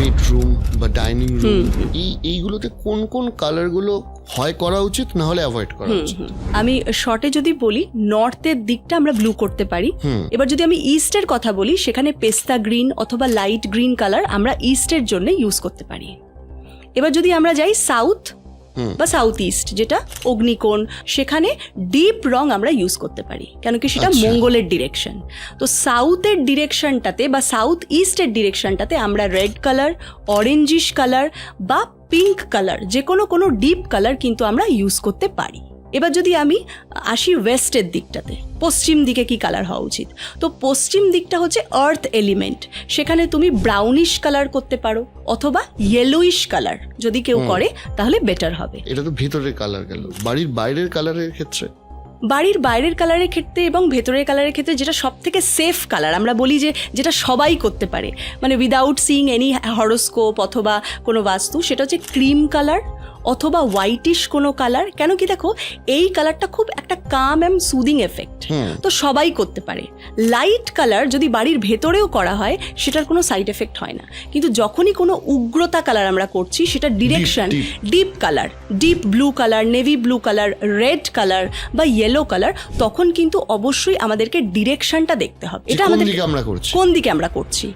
Bedroom বা dining room, এইগুলোতে কোন কোন কালারগুলো হয় করা উচিত, না হলে অ্যাভয়েড করা উচিত? আমি শর্টে যদি বলি, নর্থের দিকটা আমরা ব্লু করতে পারি। এবার যদি আমি ইস্টের কথা বলি, সেখানে পেস্তা গ্রিন অথবা লাইট গ্রিন কালার আমরা ইস্টের জন্য ইউজ করতে পারি। এবার যদি আমরা যাই সাউথ বা সাউথ ইস্ট, যেটা অগ্নিকোণ, সেখানে ডিপ রং আমরা ইউজ করতে পারি, কেন কি সেটা মঙ্গলের ডিরেকশন। তো সাউথের ডিরেকশনটাতে বা সাউথ ইস্টের ডিরেকশনটাতে আমরা রেড কালার, অরেঞ্জিশ কালার বা পিঙ্ক কালার, যে কোনো ডিপ কালার কিন্তু আমরা ইউজ করতে পারি। এবার যদি আমি আসি ওয়েস্টের দিকটাতে, পশ্চিম দিকে কি কালার হওয়া উচিত, তো পশ্চিম দিকটা হচ্ছে আর্থ এলিমেন্ট, সেখানে তুমি ব্রাউনিশ কালার করতে পারো অথবা ইয়েলোইশ কালার যদি কেউ করে তাহলে বেটার হবে। এটা তো ভিতরের কালার গেল, বাড়ির বাইরের কালারের ক্ষেত্রে? বাড়ির বাইরের কালারের ক্ষেত্রে এবং ভেতরের কালারের ক্ষেত্রে যেটা সব থেকে সেফ কালার আমরা বলি, যে যেটা সবাই করতে পারে, মানে উইদাউট সিইং এনি হরোস্কোপ অথবা কোনো বাস্তু, সেটা হচ্ছে ক্রিম কালার অথবা হোয়াইটিশ কোনো কালার। কেন কি দেখো, এই কালারটা খুব একটা কাম অ্যান্ড সুদিং এফেক্ট, তো সবাই করতে পারে। লাইট কালার যদি বাড়ির ভেতরেও করা হয় সেটার কোনো সাইড এফেক্ট হয় না, কিন্তু যখনই কোনো উগ্রতা কালার আমরা করছি, সেটা direction deep colour, deep blue colour, navy blue colour, red colour বা ইয়েলো কালার, তখন কিন্তু অবশ্যই আমাদেরকে ডিরেকশনটা দেখতে হবে, এটা আমাদের কোন দিকে আমরা করছি।